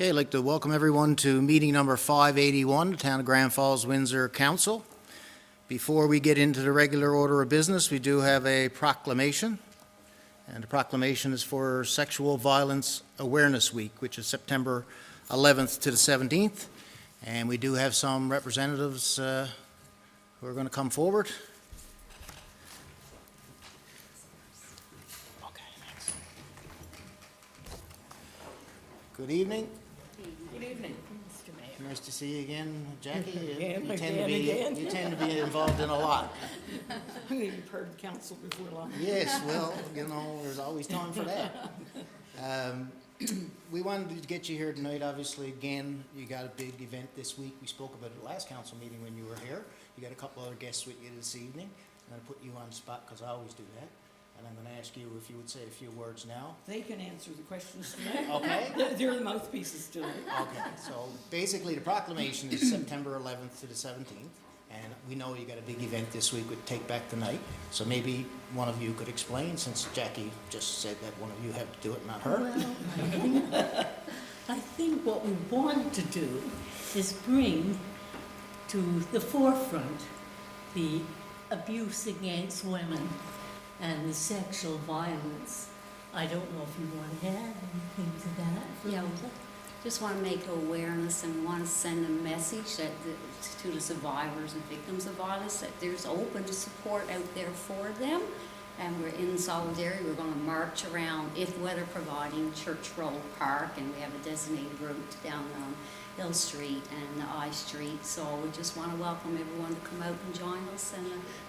Okay, I'd like to welcome everyone to meeting number 581, the Town of Grand Falls-Windsor Council. Before we get into the regular order of business, we do have a proclamation. And the proclamation is for Sexual Violence Awareness Week, which is September 11th to the 17th. And we do have some representatives who are going to come forward. Okay, thanks. Good evening. Good evening, Mr. Mayor. Nice to see you again, Jackie. Again, you again. tend to be involved in a lot. I'm going to be part of council before long. Yes, well, you know, there's always time for that. We wanted to get you here tonight. Obviously, again, you got a big event this week. We spoke about it last council meeting when you were here. You got a couple other guests with you this evening. I'm going to put you on the spot because I always do that. And I'm going to ask you if you would say a few words now. They can answer the questions tonight. Okay. They're the mouthpieces tonight. Okay, so basically the proclamation is September 11th to the 17th. And we know you got a big event this week with Take Back the Night. So maybe one of you could explain, since Jackie just said that one of you had to do it, not her. Well, I think what we want to do is bring to the forefront the abuse against women and the sexual violence. I don't know if you want to add anything to that. Yeah, just want to make awareness and want to send a message that to the survivors and victims of violence that there's open support out there for them. And we're in solidarity. We're going to march around, if weather providing, Church Road Park, and we have a designated route down Hill Street and I Street. So we just want to welcome everyone to come out and join us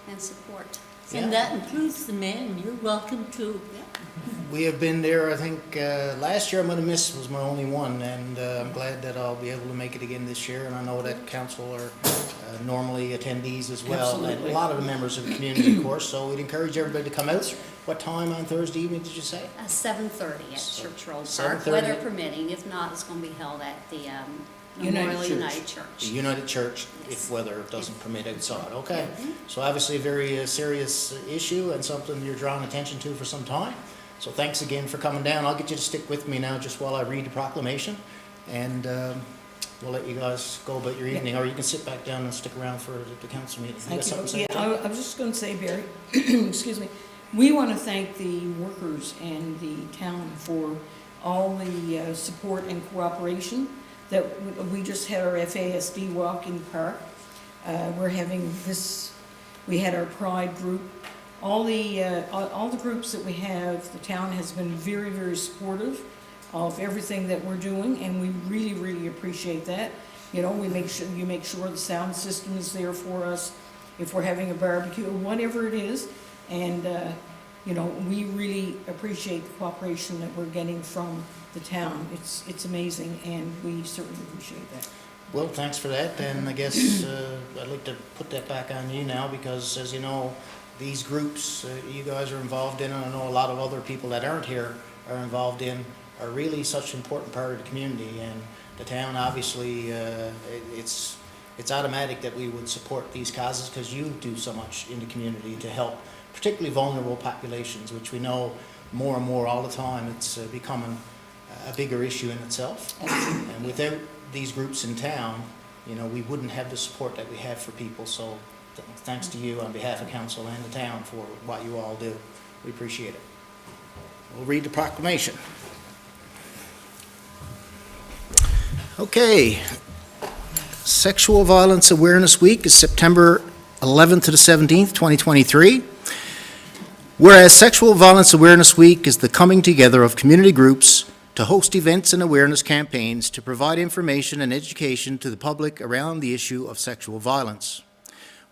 and support. And that includes the men. You're welcome to. We have been there, I think, last year I might have missed, was my only one, and I'm glad that I'll be able to make it again this year, and I know that council are normally attendees as well. Absolutely. And a lot of the members of the community, of course, so we'd encourage everybody to come out. What time on Thursday evening did you say? 7:30 at Church Road Park, 7:30. weather permitting. If not, it's going to be held at the Memorial United Church. The United Church, Yes. if weather doesn't permit outside, okay. Mhm. So obviously a very serious issue and something you're drawing attention to for some time. So thanks again for coming down. I'll get you to stick with me now just while I read the proclamation, and we'll let you guys go about your evening, or you can sit back down and stick around for the council meeting. got Thank something to you. say, Yeah, John? I was just going to say, Barry, excuse me, we want to thank the workers and the town for all the support and cooperation. That we just had our FASD walk in the park. We're having this, we had our Pride group. All the groups that we have, the town has been very, very supportive of everything that we're doing, and we really, really appreciate that. You know, you make sure the sound system is there for us if we're having a barbecue, whatever it is. And, you know, we really appreciate the cooperation that we're getting from the town. It's amazing, and we certainly appreciate that. Well, thanks for that, and I guess I'd like to put that back on you now, because as you know, these groups you guys are involved in, and I know a lot of other people that aren't here are involved in, are really such an important part of the community, and the town obviously, it's automatic that we would support these causes because you do so much in the community to help particularly vulnerable populations, which we know more and more all the time. It's becoming a bigger issue in itself. And without these groups in town, you know, we wouldn't have the support that we have for people. So thanks to you on behalf of council and the town for what you all do. We appreciate it. We'll read the proclamation. Okay. Sexual Violence Awareness Week is September 11th to the 17th, 2023. Whereas Sexual Violence Awareness Week is the coming together of community groups to host events and awareness campaigns to provide information and education to the public around the issue of sexual violence.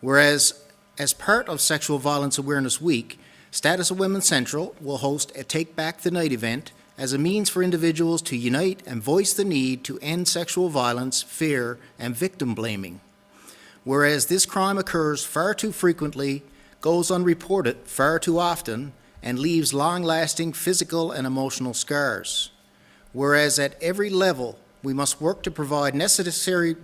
Whereas, as part of Sexual Violence Awareness Week, Status of Women Central will host a Take Back the Night event as a means for individuals to unite and voice the need to end sexual violence, fear, and victim blaming. Whereas this crime occurs far too frequently, goes unreported far too often, and leaves long-lasting physical and emotional scars. Whereas at every level, we must work to provide necessary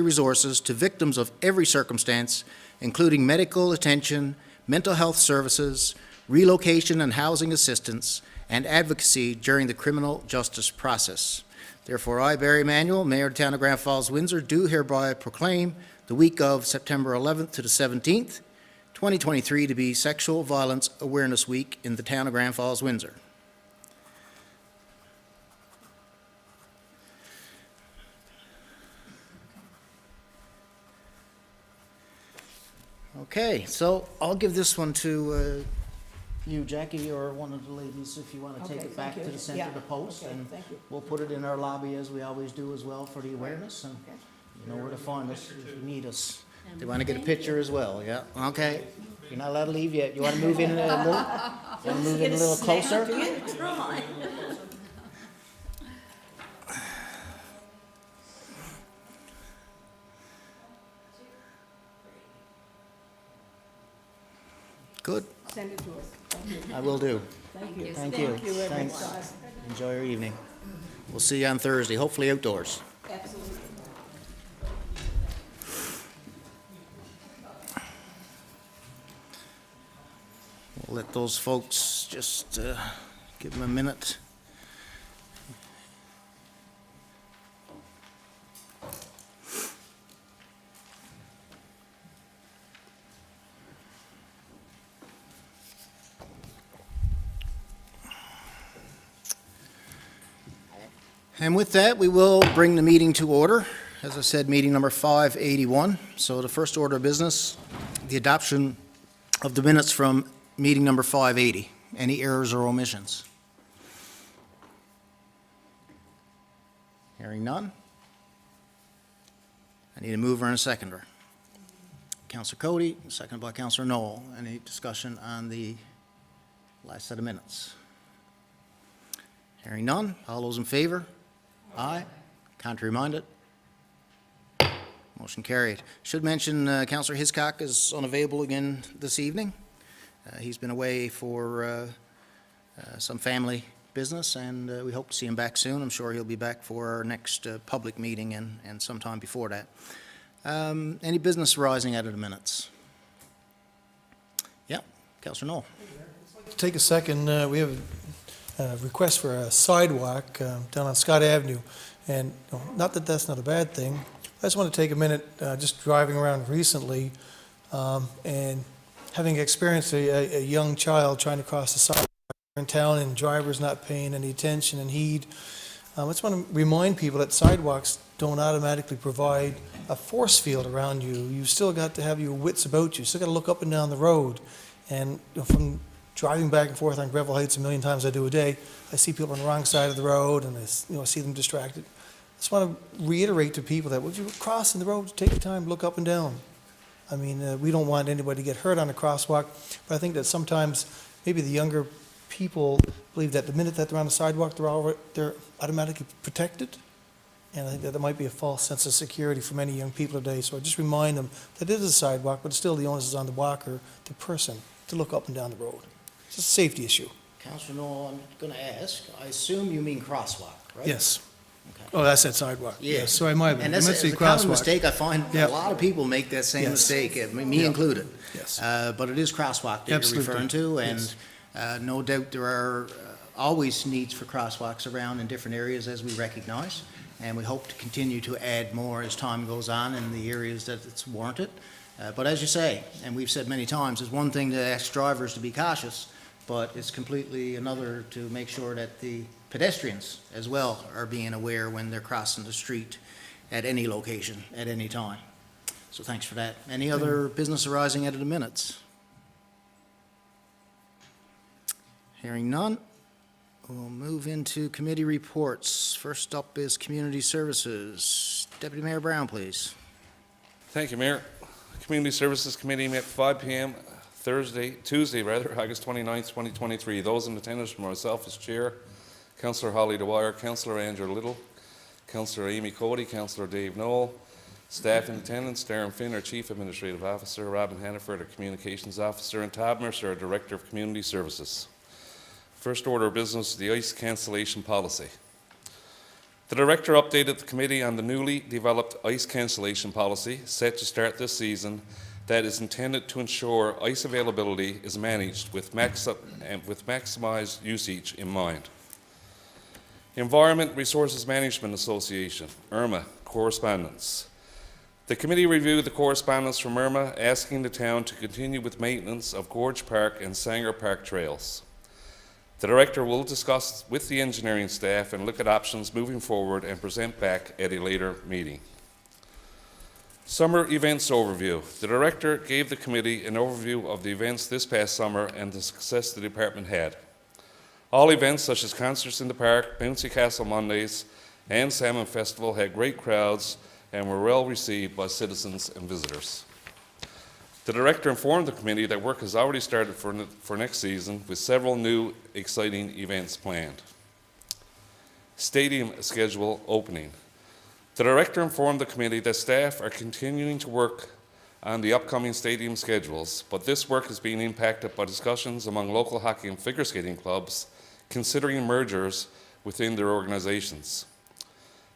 resources to victims of every circumstance, including medical attention, mental health services, relocation and housing assistance, and advocacy during the criminal justice process. Therefore, I, Barry Emanuel, Mayor of the Town of Grand Falls, Windsor, do hereby proclaim the week of September 11th to the 17th, 2023 to be Sexual Violence Awareness Week in the Town of Grand Falls, Windsor. Okay, so I'll give this one to you, Jackie, or one of the ladies, if you want to take Okay, it back thank to you. the center Yeah, of the post. okay, And thank you. we'll put it in our lobby as we always do as well for the awareness. And Okay. you know where to find us if you need us. They want to get a picture as well, yeah? Okay. You're not allowed to leave yet. You want to move in a little? You want to move in a little closer? Try. Good. Send it to us. Thank you. I will do. Thank you. Thank you. Thank you, everyone. Thanks. Enjoy your evening. We'll see you on Thursday, hopefully outdoors. Absolutely. We'll let those folks just give them a minute. And with that, we will bring the meeting to order. As I said, meeting number 581. So the first order of business, the adoption of the minutes from meeting number 580. Any errors or omissions? Hearing none. I need a mover and a seconder. Councillor Cody, seconded by Councillor Knoll. Any discussion on the last set of minutes? Hearing none. All those in favor? Aye. Contrary-minded? Motion carried. Should mention Councillor Hiscock is unavailable again this evening. He's been away for some family business, and we hope to see him back soon. I'm sure he'll be back for our next public meeting and sometime before that. Any business arising out of the minutes? Yeah, Councillor Knoll. Take a second, we have a request for a sidewalk down on Scott Avenue, and not that that's not a bad thing. I just want to take a minute, just driving around recently, and having experienced a young child trying to cross the sidewalk in town and drivers not paying any attention and heed. I just want to remind people that sidewalks don't automatically provide a force field around you. You've still got to have your wits about you. You've still got to look up and down the road. And from driving back and forth on Greville Heights a million times I do a day, I see people on the wrong side of the road, and I see them distracted. I just want to reiterate to people that if you're crossing the road, take your time, look up and down. I mean, we don't want anybody to get hurt on a crosswalk, but I think that sometimes maybe the younger people believe that the minute that they're on the sidewalk, they're automatically protected. And I think that there might be a false sense of security for many young people today. So I just remind them that it is a sidewalk, but still the onus is on the walker, the person, to look up and down the road. It's a safety issue. Councillor Knoll, I'm going to ask, I assume you mean crosswalk, right? Yes. Okay. Oh, that's that sidewalk. Yeah. Yes, so I might have been. And I that's meant to it's say a common crosswalk. mistake. I find Yeah. a lot of people make that same Yes. mistake, me Yeah. included. Yes. But it is crosswalk that you're Absolutely. referring to, and Yes. no doubt there are always needs for crosswalks around in different areas, as we recognize, and we hope to continue to add more as time goes on in the areas that it's warranted. But as you say, and we've said many times, it's one thing to ask drivers to be cautious, but it's completely another to make sure that the pedestrians as well are being aware when they're crossing the street at any location, at any time. So thanks for that. Any other business arising out of the minutes? Hearing none, we'll move into committee reports. First up is Community Services. Deputy Mayor Brown, please. Thank you, Mayor. Community Services Committee met 5 p.m. Tuesday, August 29th, 2023. Those in attendance were myself as Chair, Councillor Holly Dwyer, Councillor Andrew Little, Councillor Amy Cody, Councillor Dave Knoll, staff in attendance, Darren Finn, our Chief Administrative Officer, Robin Hannaford, our Communications Officer, and Todd Mercer, our Director of Community Services. First order of business, the ice cancellation policy. The Director updated the committee on the newly developed ice cancellation policy set to start this season that is intended to ensure ice availability is managed with maximized usage in mind. Environment Resources Management Association, IRMA, correspondence. The committee reviewed the correspondence from IRMA asking the town to continue with maintenance of Gorge Park and Sanger Park trails. The director will discuss with the engineering staff and look at options moving forward and present back at a later meeting. Summer events overview. The director gave the committee an overview of the events this past summer and the success the department had. All events such as concerts in the park, Bouncy Castle Mondays, and Salmon Festival had great crowds and were well received by citizens and visitors. The director informed the committee that work has already started for next season with several new exciting events planned. Stadium schedule opening. The director informed the committee that staff are continuing to work on the upcoming stadium schedules, but this work is being impacted by discussions among local hockey and figure skating clubs considering mergers within their organizations.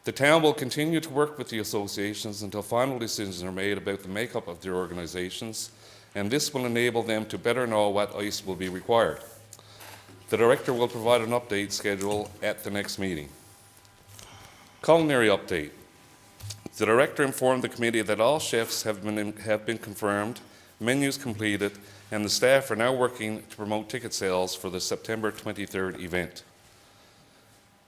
The town will continue to work with the associations until final decisions are made about the makeup of their organizations, and this will enable them to better know what ice will be required. The director will provide an update schedule at the next meeting. Culinary update. The director informed the committee that all chefs have been confirmed, menus completed, and the staff are now working to promote ticket sales for the September 23rd event.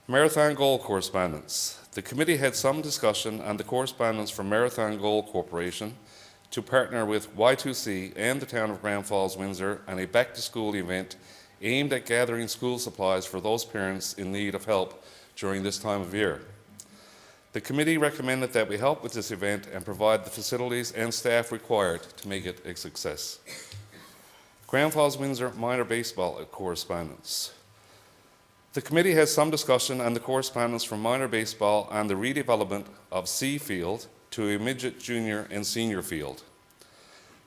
Marathon Goal correspondence. The committee had some discussion on the correspondence from Marathon Goal Corporation to partner with Y2C and the town of Grand Falls-Windsor on a back-to-school event aimed at gathering school supplies for those parents in need of help during this time of year. The committee recommended that we help with this event and provide the facilities and staff required to make it a success. Grand Falls-Windsor minor baseball correspondence. The committee has some discussion on the correspondence from minor baseball on the redevelopment of C Field to a midget junior and senior field.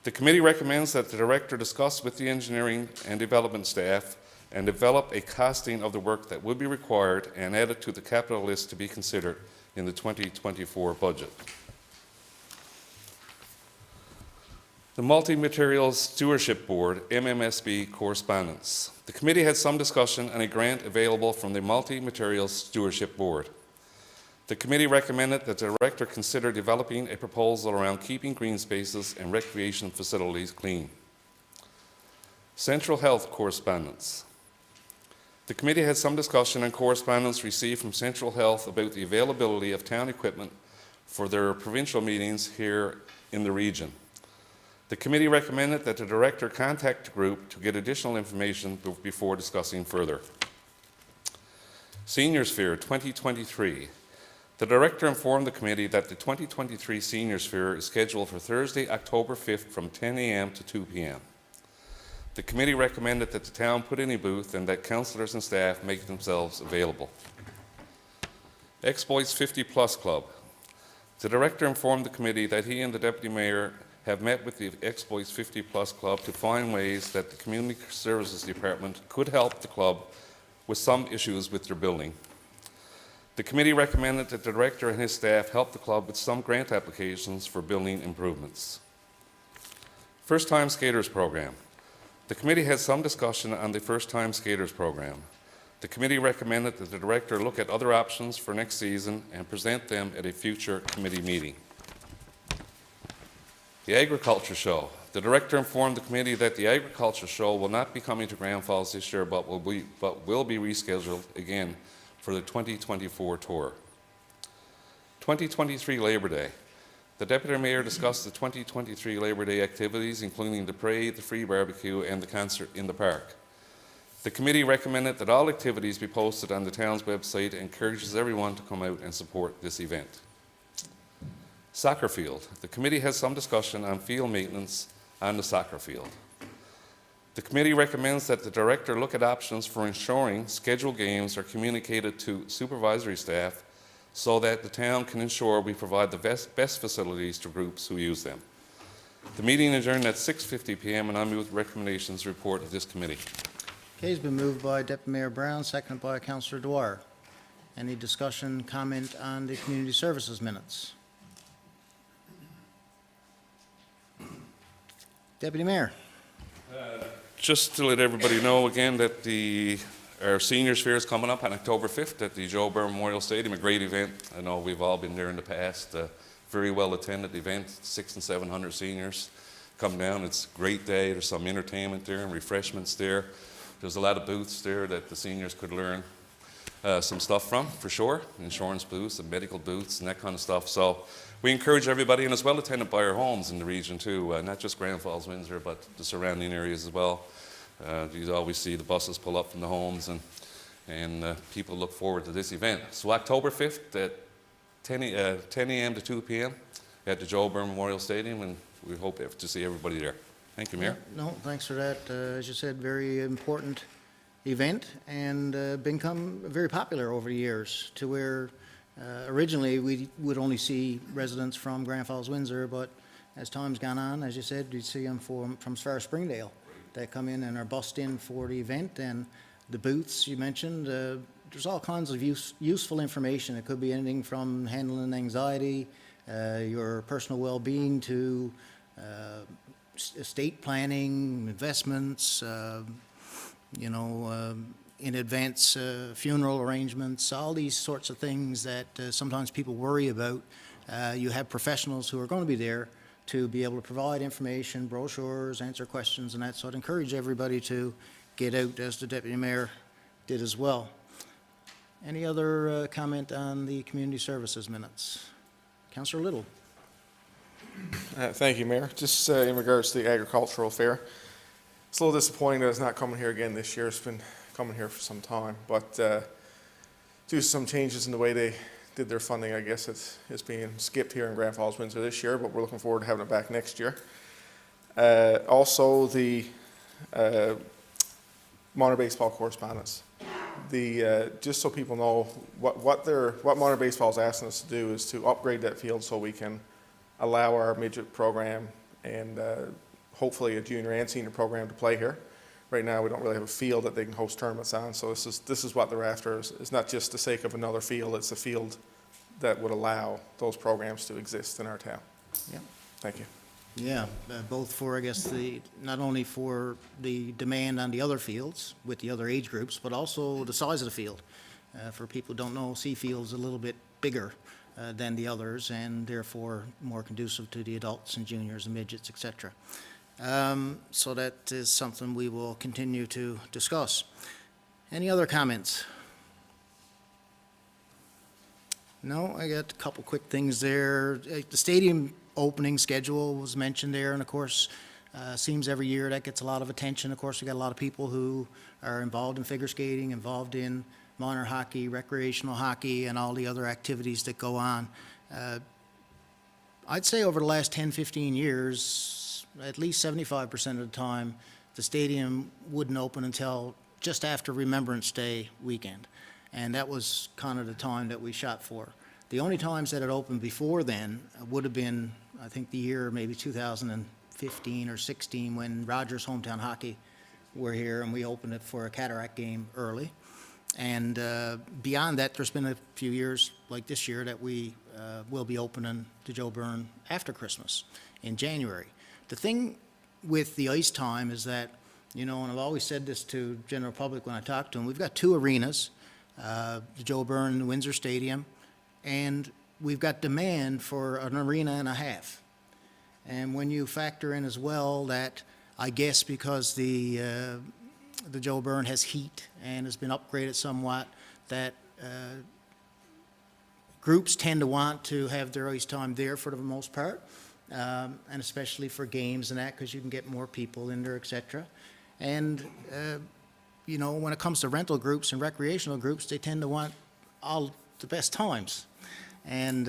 The committee recommends that the director discuss with the engineering and development staff and develop a costing of the work that would be required and add it to the capital list to be considered in the 2024 budget. The Multi-Materials Stewardship Board, MMSB correspondence. The committee had some discussion on a grant available from the Multi-Materials Stewardship Board. The committee recommended that the director consider developing a proposal around keeping green spaces and recreation facilities clean. Central Health correspondence. The committee had some discussion and correspondence received from Central Health about the availability of town equipment for their provincial meetings here in the region. The committee recommended that the director contact the group to get additional information before discussing further. Seniors Fair 2023. The director informed the committee that the 2023 Seniors Fair is scheduled for Thursday, October 5th from 10 a.m. to 2 p.m. The committee recommended that the town put in a booth and that councillors and staff make themselves available. Ex-Boys 50 Plus Club. The director informed the committee that he and the deputy mayor have met with the Ex-Boys 50 Plus Club to find ways that the Community Services Department could help the club with some issues with their building. The committee recommended that the director and his staff help the club with some grant applications for building improvements. First Time Skaters Program. The committee had some discussion on the First Time Skaters Program. The committee recommended that the director look at other options for next season and present them at a future committee meeting. The Agriculture Show. The director informed the committee that the Agriculture Show will not be coming to Grand Falls this year, but will be rescheduled again for the 2024 tour. 2023 Labor Day. The Deputy Mayor discussed the 2023 Labor Day activities, including the parade, the free barbecue, and the concert in the park. The committee recommended that all activities be posted on the town's website and encourages everyone to come out and support this event. Soccer field. The committee has some discussion on field maintenance on the soccer field. The committee recommends that the director look at options for ensuring scheduled games are communicated to supervisory staff so that the town can ensure we provide the best facilities to groups who use them. The meeting adjourned at 6:50 p.m. and I move the recommendations report of this committee. Okay, it's been moved by Deputy Mayor Brown, seconded by Councillor Dwyer. Any discussion, comment on the community services minutes? Deputy Mayor. Just to let everybody know again that Our Seniors Fair is coming up on October 5th at the Joe Byrne Memorial Stadium, a great event. I know we've all been there in the past. Very well attended event, 600 and 700 seniors come down. It's a great day. There's some entertainment there and refreshments there. There's a lot of booths there that the seniors could learn some stuff from, for sure. Insurance booths and medical booths and that kind of stuff. So we encourage everybody, and it's well attended by our homes in the region too, not just Grand Falls-Windsor, but the surrounding areas as well. You always see the buses pull up from the homes, and people look forward to this event. So October 5th at 10 a.m. to 2 p.m. at the Joe Byrne Memorial Stadium, and we hope to see everybody there. Thank you, Mayor. No, thanks for that. As you said, very important event, and become very popular over the years, to where originally we would only see residents from Grand Falls-Windsor, but as time's gone on, as you said, you'd see them from as far as Springdale that come in and are bussed in for the event. And the booths you mentioned, there's all kinds of useful information. It could be anything from handling anxiety, your personal well-being, to estate planning, investments, in advance funeral arrangements, all these sorts of things that sometimes people worry about. You have professionals who are going to be there to be able to provide information, brochures, answer questions and that. So I'd encourage everybody to get out, as the Deputy Mayor did as well. Any other comment on the community services minutes? Councillor Little. Thank you, Mayor. Just in regards to the agricultural fair, it's a little disappointing that it's not coming here again this year. It's been coming here for some time, but due to some changes in the way they did their funding, I guess it's being skipped here in Grand Falls-Windsor this year, but we're looking forward to having it back next year. Also, the minor baseball correspondence. Just so people know, what minor baseball is asking us to do is to upgrade that field so we can allow our midget program and hopefully a junior and senior program to play here. Right now, we don't really have a field that they can host tournaments on, so this is what they're after. It's not just the sake of another field, it's a field that would allow those programs to exist in our town. Yeah. Thank you. Yeah, both for, I guess, not only for the demand on the other fields with the other age groups, but also the size of the field. For people who don't know, C field's a little bit bigger than the others, and therefore more conducive to the adults and juniors and midgets, etc. So that is something we will continue to discuss. Any other comments? No, I got a couple quick things there. The stadium opening schedule was mentioned there, and of course, seems every year that gets a lot of attention. Of course, we got a lot of people who are involved in figure skating, involved in minor hockey, recreational hockey, and all the other activities that go on. I'd say over the last 10, 15 years, at least 75% of the time, the stadium wouldn't open until just after Remembrance Day weekend. And that was kind of the time that we shot for. The only times that it opened before then would have been, I think, the year maybe 2015 or 16 when Rogers Hometown Hockey were here, and we opened it for a Cataract game early. And beyond that, there's been a few years, like this year, that we will be opening the Joe Byrne after Christmas in January. The thing with the ice time is that, and I've always said this to general public when I talk to them, we've got two arenas, the Joe Byrne and Windsor Stadium, and we've got demand for an arena and a half. And when you factor in as well that, I guess because the Joe Byrne has heat and has been upgraded somewhat, that groups tend to want to have their ice time there for the most part. And especially for games and that, because you can get more people in there, etc. And, when it comes to rental groups and recreational groups, they tend to want all the best times. And,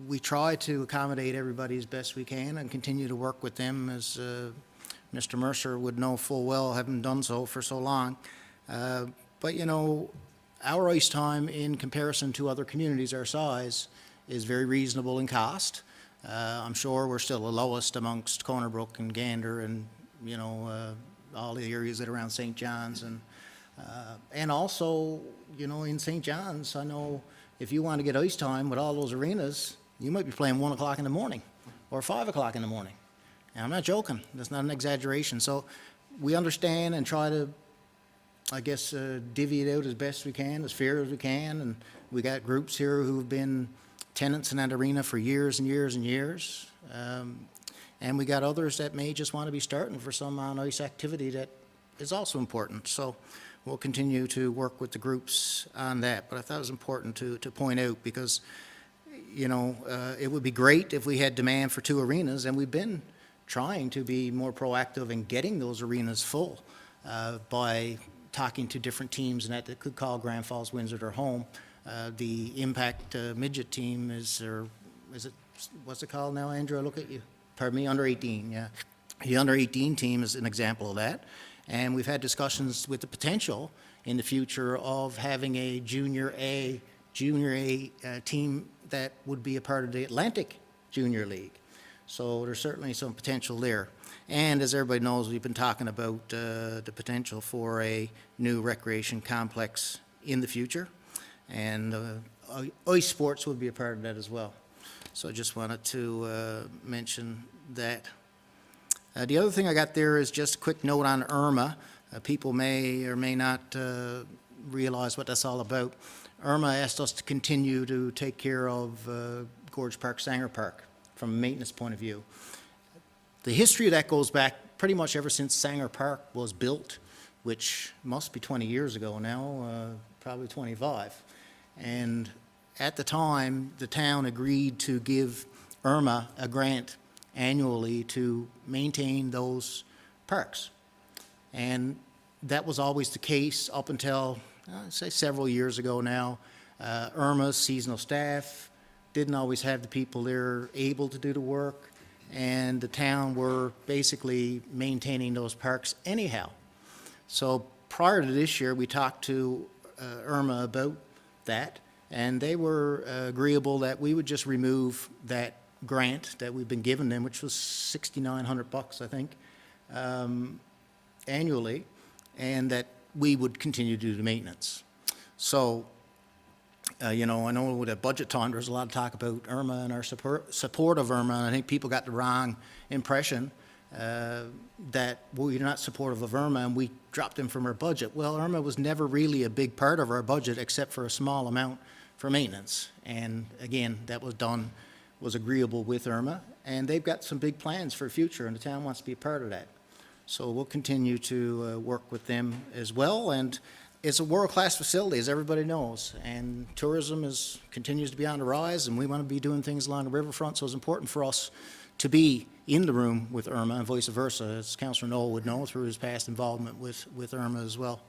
we try to accommodate everybody as best we can and continue to work with them, as Mr. Mercer would know full well, having done so for so long. But, our ice time in comparison to other communities our size is very reasonable in cost. I'm sure we're still the lowest amongst Corner Brook and Gander and, all the areas that are around St. John's. And also, in St. John's, I know if you want to get ice time with all those arenas, you might be playing 1 o'clock in the morning or 5 o'clock in the morning. And I'm not joking. That's not an exaggeration. So we understand and try to I guess, divvy it out as best we can, as fair as we can, and we got groups here who've been tenants in that arena for years and years and years. And we got others that may just want to be starting for some on-ice activity that is also important. So we'll continue to work with the groups on that. But I thought it was important to point out because, you know, it would be great if we had demand for 2 arenas, and we've been trying to be more proactive in getting those arenas full by talking to different teams and that could call Grand Falls-Windsor their home. The Impact midget team is it, what's it called now, Andrew? I look at you. Pardon me, under 18, yeah. The under 18 team is an example of that. And we've had discussions with the potential in the future of having a junior A team that would be a part of the Atlantic Junior League. So there's certainly some potential there. And as everybody knows, we've been talking about the potential for a new recreation complex in the future. And ice sports would be a part of that as well. So I just wanted to mention that. The other thing I got there is just a quick note on Irma. People may or may not realize what that's all about. Irma asked us to continue to take care of Gorge Park, Sanger Park from a maintenance point of view. The history of that goes back pretty much ever since Sanger Park was built, which must be 20 years ago now, probably 25. And at the time, the town agreed to give Irma a grant annually to maintain those parks. And that was always the case up until, say, several years ago now. Irma's seasonal staff didn't always have the people there able to do the work, and the town were basically maintaining those parks anyhow. So prior to this year, we talked to Irma about that, and they were agreeable that we would just remove that grant that we've been giving them, which was $6,900, I think, annually, and that we would continue to do the maintenance. So, you know, I know with a budget time, there's a lot of talk about Irma and our support of Irma, and I think people got the wrong impression that we're not supportive of Irma and we dropped them from our budget. Well, Irma was never really a big part of our budget except for a small amount for maintenance. And again, that was agreeable with Irma, and they've got some big plans for the future, and the town wants to be a part of that. So we'll continue to work with them as well, and it's a world-class facility, as everybody knows, and tourism continues to be on the rise, and we want to be doing things along the riverfront, so it's important for us to be in the room with Irma and vice versa, as Councillor Noel would know through his past involvement with Irma as well.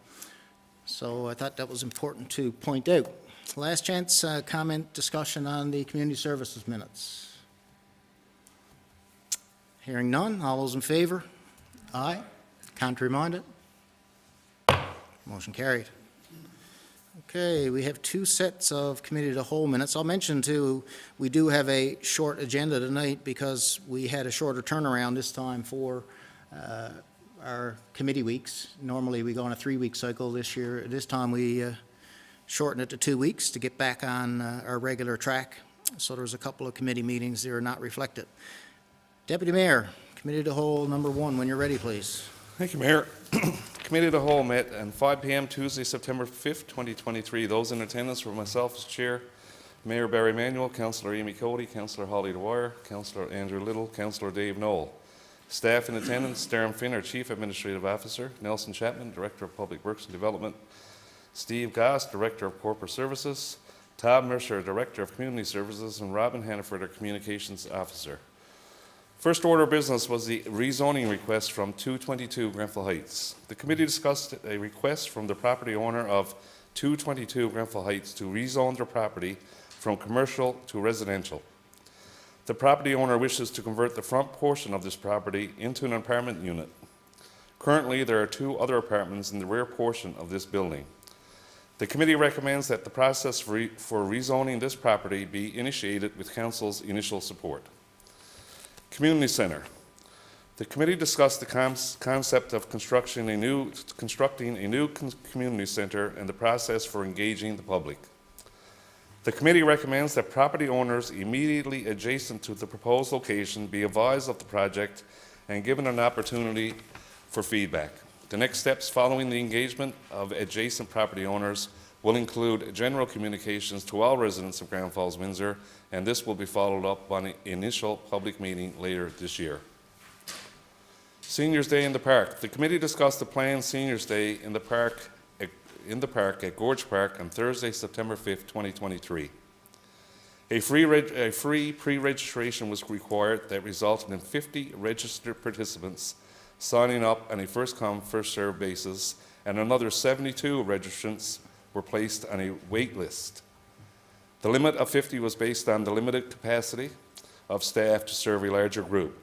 So I thought that was important to point out. Last chance comment discussion on the community services minutes. Hearing none, all those in favor? Aye. Contrary minded? Motion carried. Okay, we have 2 sets of committee of the whole minutes. I'll mention too, we do have a short agenda tonight because we had a shorter turnaround this time for our committee weeks. Normally we go on a 3-week cycle this time we shortened it to 2 weeks to get back on our regular track. So there's a couple of committee meetings that are not reflected. Deputy Mayor, Committee of the Whole number 1, when you're ready, please. Thank you, Mayor. Committee of the Whole met at 5 p.m. Tuesday, September 5th, 2023. Those in attendance were myself as Chair, Mayor Barry Manuel, Councillor Amy Cody, Councillor Holly Dwyer, Councillor Andrew Little, Councillor Dave Knoll. Staff in attendance, Darren Finn, our Chief Administrative Officer, Nelson Chapman, Director of Public Works and Development, Steve Goss, Director of Corporate Services, Tom Mercer, Director of Community Services, and Robin Hannaford, our Communications Officer. First order of business was the rezoning request from 222 Grenfell Heights. The committee discussed a request from the property owner of 222 Grenfell Heights to rezone their property from commercial to residential. The property owner wishes to convert the front portion of this property into an apartment unit. Currently, there are 2 other apartments in the rear portion of this building. The committee recommends that the process for rezoning this property be initiated with Council's initial support. Community Center. The committee discussed the concept of constructing a new community center and the process for engaging the public. The committee recommends that property owners immediately adjacent to the proposed location be advised of the project and given an opportunity for feedback. The next steps following the engagement of adjacent property owners will include general communications to all residents of Grand Falls-Windsor, and this will be followed up on an initial public meeting later this year. Seniors Day in the Park. The committee discussed the planned Seniors Day in the park at Gorge Park on Thursday, September 5th, 2023. A free pre-registration was required that resulted in 50 registered participants signing up on a first-come, first-served basis, and another 72 registrants were placed on a wait list. The limit of 50 was based on the limited capacity of staff to serve a larger group.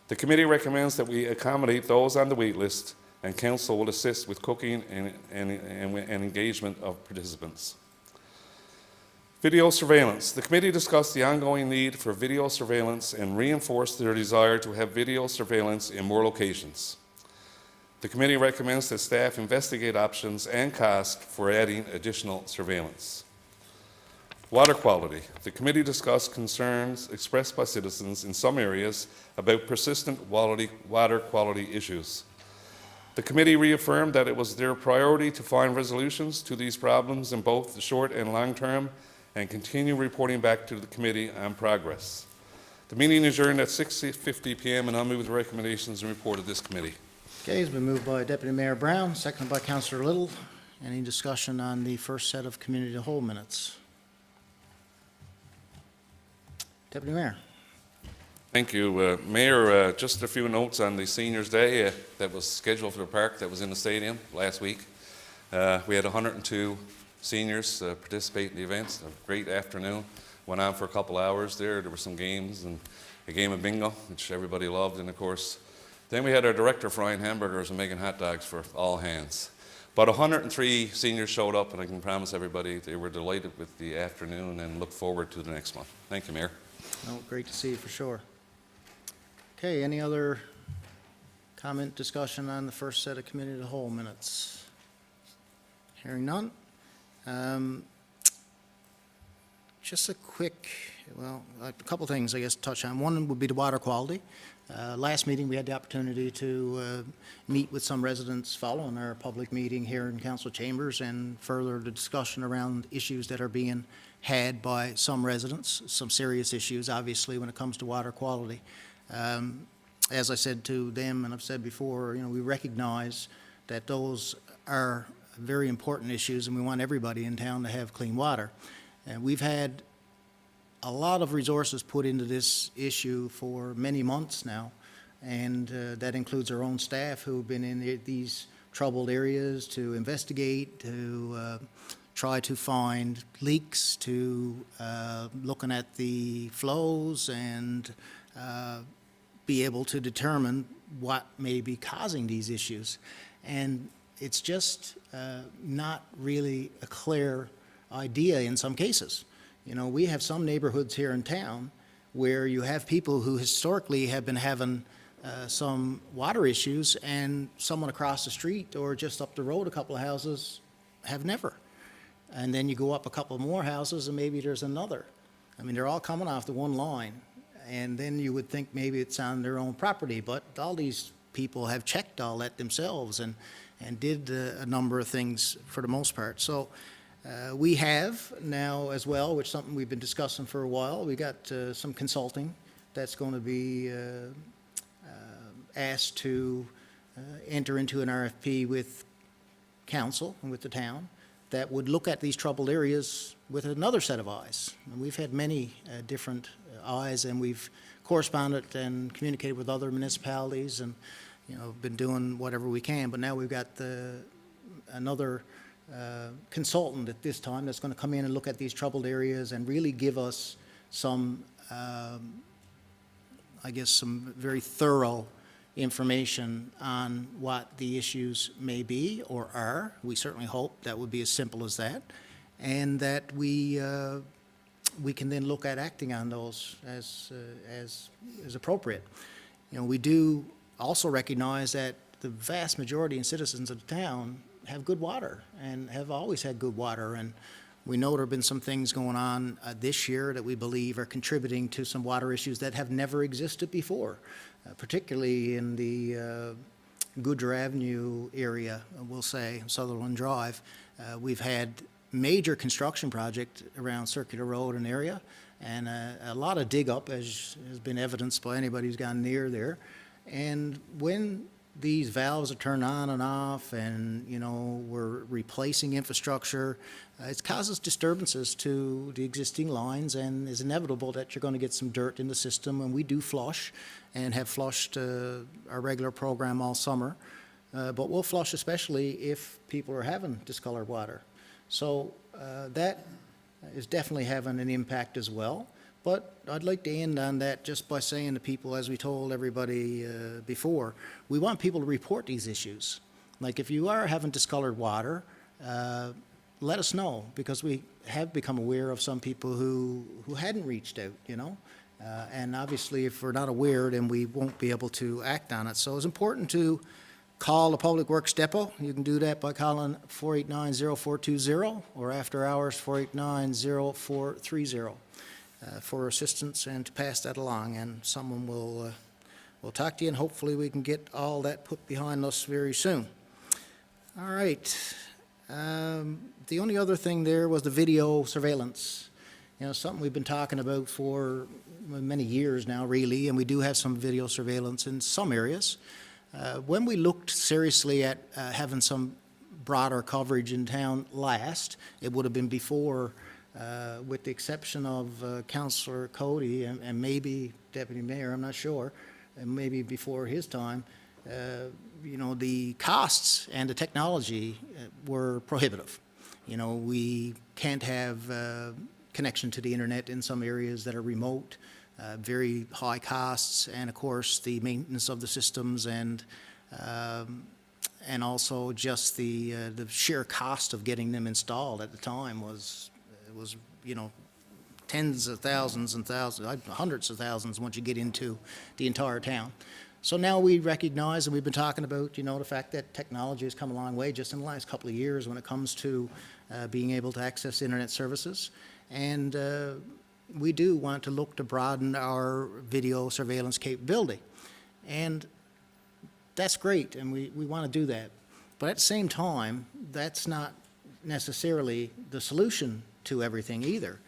The committee recommends that we accommodate those on the wait list, and council will assist with cooking and engagement of participants. Video surveillance. The committee discussed the ongoing need for video surveillance and reinforced their desire to have video surveillance in more locations. The committee recommends that staff investigate options and cost for adding additional surveillance. Water quality. The committee discussed concerns expressed by citizens in some areas about persistent water quality issues. The committee reaffirmed that it was their priority to find resolutions to these problems in both the short and long term and continue reporting back to the committee on progress. The meeting adjourned at 6:50 p.m. and I'll move the recommendations and report of this committee. Okay, it's been moved by Deputy Mayor Brown, seconded by Councillor Little. Any discussion on the first set of committee to whole minutes? Deputy Mayor. Thank you, Mayor. Just a few notes on the Seniors Day that was scheduled for the park that was in the stadium last week. We had 102 seniors participate in the events. A great afternoon. Went on for a couple hours there. There were some games and a game of bingo, which everybody loved, and of course, then we had our director frying hamburgers and making hot dogs for all hands. But 103 seniors showed up, and I can promise everybody they were delighted with the afternoon and look forward to the next one. Thank you, Mayor. Oh, great to see you for sure. Okay, any other comment, discussion on the first set of committee to the whole minutes? Hearing none. Just a quick, well, a couple things I guess to touch on. One would be the water quality. Last meeting, we had the opportunity to meet with some residents following our public meeting here in council chambers and further the discussion around issues that are being had by some residents, some serious issues, obviously, when it comes to water quality. As I said to them, and I've said before, you know, we recognize that those are very important issues, and we want everybody in town to have clean water. And we've had a lot of resources put into this issue for many months now, and that includes our own staff who've been in these troubled areas to investigate, to try to find leaks, to looking at the flows and be able to determine what may be causing these issues. And it's just not really a clear idea in some cases. You know, we have some neighborhoods here in town where you have people who historically have been having some water issues, and someone across the street or just up the road a couple of houses have never. And then you go up a couple more houses and maybe there's another. I mean, they're all coming off the one line. And then you would think maybe it's on their own property, but all these people have checked all that themselves and did a number of things for the most part. So we have now as well, which is something we've been discussing for a while, we got some consulting that's going to be asked to enter into an RFP with council and with the town that would look at these troubled areas with another set of eyes. And we've had many different eyes, and we've corresponded and communicated with other municipalities and, you know, been doing whatever we can. But now we've got another consultant at this time that's going to come in and look at these troubled areas and really give us some, I guess, some very thorough information on what the issues may be or are. We certainly hope that would be as simple as that, and that we can then look at acting on those as appropriate. You know, we do also recognize that the vast majority of citizens of the town have good water and have always had good water, and we know there have been some things going on this year that we believe are contributing to some water issues that have never existed before, particularly in the Goodger Avenue area, we'll say, Sutherland Drive, we've had major construction project around Circular Road and area, and a lot of dig up, as has been evidenced by anybody who's gone near there. And when these valves are turned on and off, and we're replacing infrastructure, it causes disturbances to the existing lines, and is inevitable that you're going to get some dirt in the system. And we do flush, and have flushed our regular program all summer, but we'll flush especially if people are having discolored water. So that is definitely having an impact as well. But I'd like to end on that just by saying to people, as we told everybody before, we want people to report these issues. Like if you are having discolored water, let us know, because we have become aware of some people who hadn't reached out, and obviously if we're not aware, then we won't be able to act on it. So it's important to call the Public Works Depot. You can do that by calling 489-0420 or after hours 489-0430 for assistance, and to pass that along, and someone will talk to you, and hopefully we can get all that put behind us very soon. All right. The only other thing there was the video surveillance. Something we've been talking about for many years now, really, and we do have some video surveillance in some areas. When we looked seriously at having some broader coverage in town last, it would have been before, with the exception of Councillor Cody and maybe Deputy Mayor, I'm not sure, and maybe before his time, the costs and the technology were prohibitive. We can't have connection to the internet in some areas that are remote, very high costs, and of course the maintenance of the systems, and also just the sheer cost of getting them installed at the time was tens of thousands and thousands, hundreds of thousands once you get into the entire town. So now we recognize, and we've been talking about, the fact that technology has come a long way just in the last couple of years when it comes to being able to access internet services. And we do want to look to broaden our video surveillance capability. And that's great, and we want to do that. But at the same time, that's not necessarily the solution to everything either.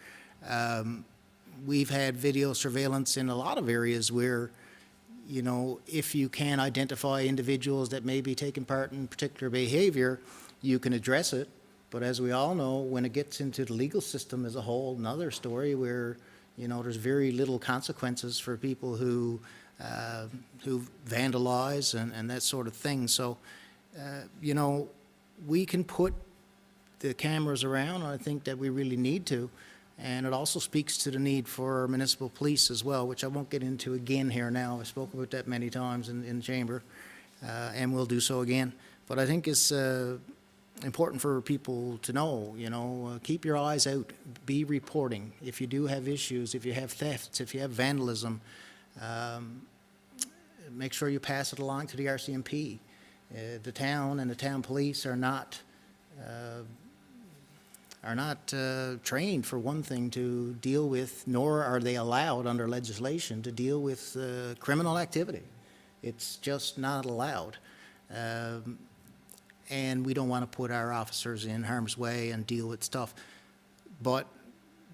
We've had video surveillance in a lot of areas where, if you can identify individuals that may be taking part in particular behavior, you can address it. But as we all know, when it gets into the legal system as a whole, another story where, there's very little consequences for people who vandalize and that sort of thing. So, we can put the cameras around. I think that we really need to. And it also speaks to the need for municipal police as well, which I won't get into again here now. I spoke about that many times in the chamber, and we'll do so again. But I think it's important for people to know, keep your eyes out, be reporting. If you do have issues, if you have thefts, if you have vandalism, make sure you pass it along to the RCMP. The town and the town police are not trained, for one thing, to deal with, nor are they allowed under legislation to deal with criminal activity. It's just not allowed. And we don't want to put our officers in harm's way and deal with stuff. But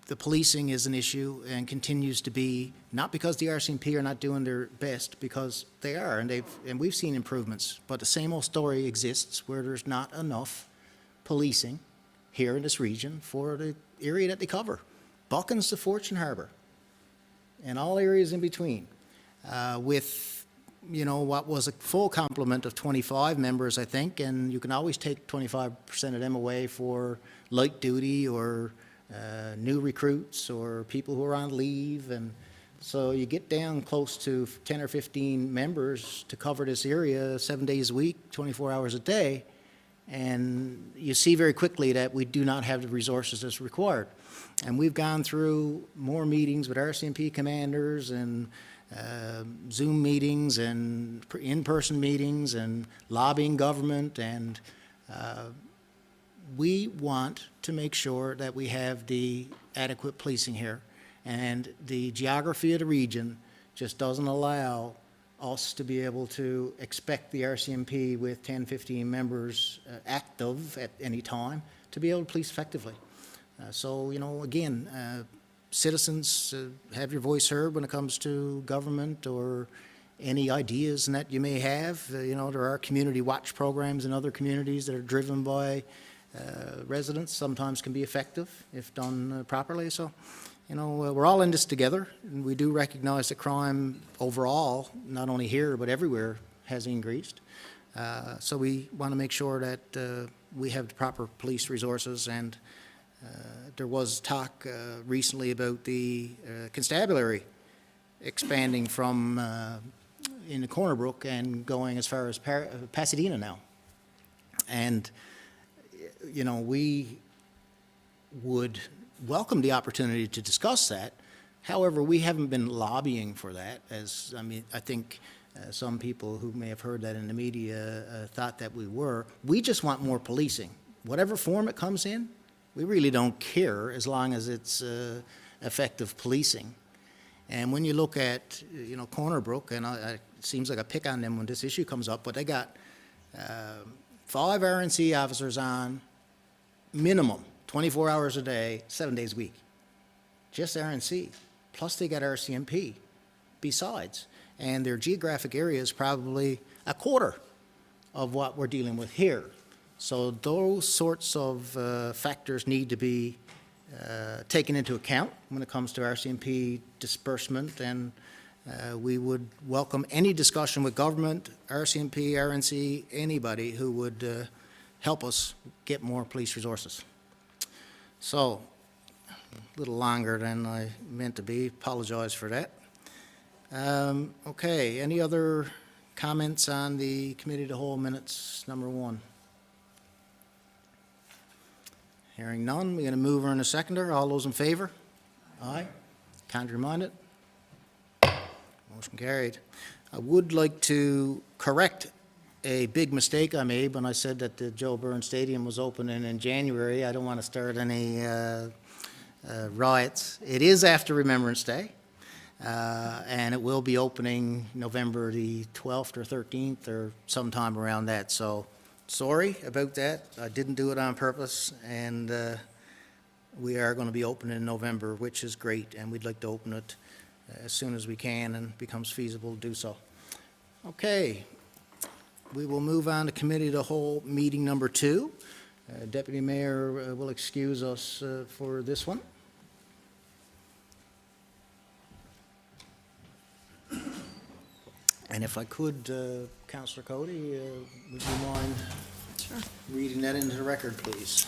the policing is an issue and continues to be, not because the RCMP are not doing their best, because they are, and we've seen improvements. But the same old story exists where there's not enough policing here in this region for the area that they cover. Buckens to Fortune Harbor, and all areas in between, with what was a full complement of 25 members, I think, and you can always take 25% of them away for light duty or new recruits or people who are on leave. And so you get down close to 10 or 15 members to cover this area 7 days a week, 24 hours a day, and you see very quickly that we do not have the resources that's required. And we've gone through more meetings with RCMP commanders and Zoom meetings and in-person meetings and lobbying government, and we want to make sure that we have the adequate policing here. And the geography of the region just doesn't allow us to be able to expect the RCMP with 10, 15 members active at any time to be able to police effectively. So, you know, again, citizens have your voice heard when it comes to government or any ideas that you may have. You know, there are community watch programs in other communities that are driven by residents, sometimes can be effective if done properly. So, you know, we're all in this together, and we do recognize that crime overall, not only here but everywhere, has increased. So we want to make sure that we have the proper police resources, and there was talk recently about the constabulary expanding from in the Corner Brook and going as far as Pasadena now. And, you know, we would welcome the opportunity to discuss that. However, we haven't been lobbying for that, as, I mean, I think some people who may have heard that in the media thought that we were. We just want more policing. Whatever form it comes in, we really don't care as long as it's effective policing. And when you look at, you know, Corner Brook, and it seems like I pick on them when this issue comes up, but they got 5 RNC officers on minimum, 24 hours a day, 7 days a week. Just RNC. Plus they got RCMP besides. And their geographic area is probably a quarter of what we're dealing with here. So those sorts of factors need to be taken into account when it comes to RCMP disbursement, and we would welcome any discussion with government, RCMP, RNC, anybody who would help us get more police resources. So, a little longer than I meant to be, apologize for that. Okay, any other comments on the committee of the whole minutes, number 1? Hearing none, we're going to move on to seconder. All those in favor? Aye. Contrary-minded? Motion carried. I would like to correct a big mistake I made when I said that the Joe Byrne Stadium was opening in January. I don't want to start any riots. It is after Remembrance Day, and it will be opening November the 12th or 13th or sometime around that. So sorry about that. I didn't do it on purpose, and we are going to be opening in November, which is great, and we'd like to open it as soon as we can and becomes feasible to do so. Okay, we will move on to committee of the whole meeting number 2. Deputy Mayor will excuse us for this one. And if I could, Councillor Cody, would you mind reading that into the record, please?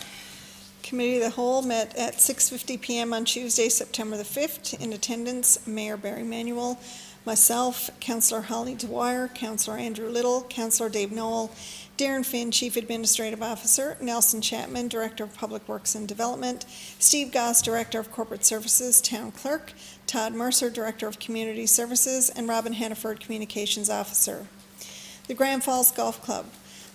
Committee of the Whole met at 6:50 p.m. on Tuesday, September the 5th. In attendance, Mayor Barry Manuel, myself, Councillor Holly Dwyer, Councillor Andrew Little, Councillor Dave Knoll, Darren Finn, Chief Administrative Officer, Nelson Chapman, Director of Public Works and Development, Steve Goss, Director of Corporate Services, Town Clerk, Todd Mercer, Director of Community Services, and Robin Hannaford, Communications Officer. The Grand Falls Golf Club.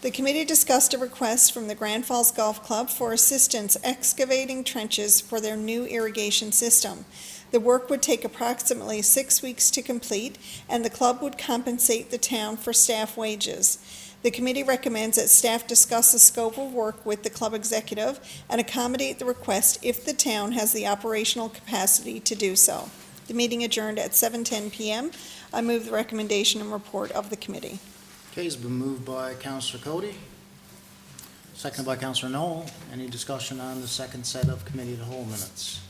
The committee discussed a request from the Grand Falls Golf Club for assistance excavating trenches for their new irrigation system. The work would take approximately 6 weeks to complete, and the club would compensate the town for staff wages. The committee recommends that staff discuss the scope of work with the club executive and accommodate the request if the town has the operational capacity to do so. The meeting adjourned at 7:10 p.m. I move the recommendation and report of the committee. Okay, it's been moved by Councillor Cody, seconded by Councillor Knoll. Any discussion on the second set of committee of the whole minutes?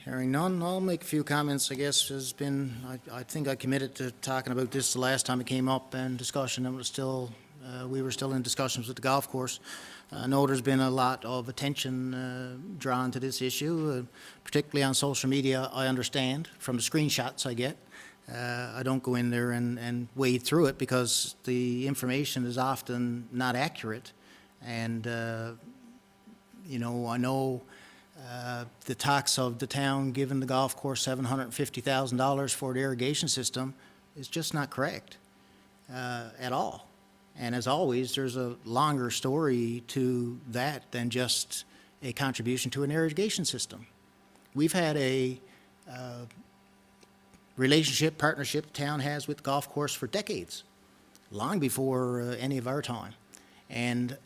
Hearing none, I'll make a few comments. I guess has been, I think I committed to talking about this the last time it came up and discussion. It was still, we were still in discussions with the golf course. I know there's been a lot of attention drawn to this issue, particularly on social media. I understand from the screenshots I get. I don't go in there and wade through it because the information is often not accurate. And, you know, I know the talks of the town giving the golf course $750,000 for the irrigation system is just not correct at all. And as always, there's a longer story to that than just a contribution to an irrigation system. We've had a relationship, partnership the town has with the golf course for decades, long before any of our time. And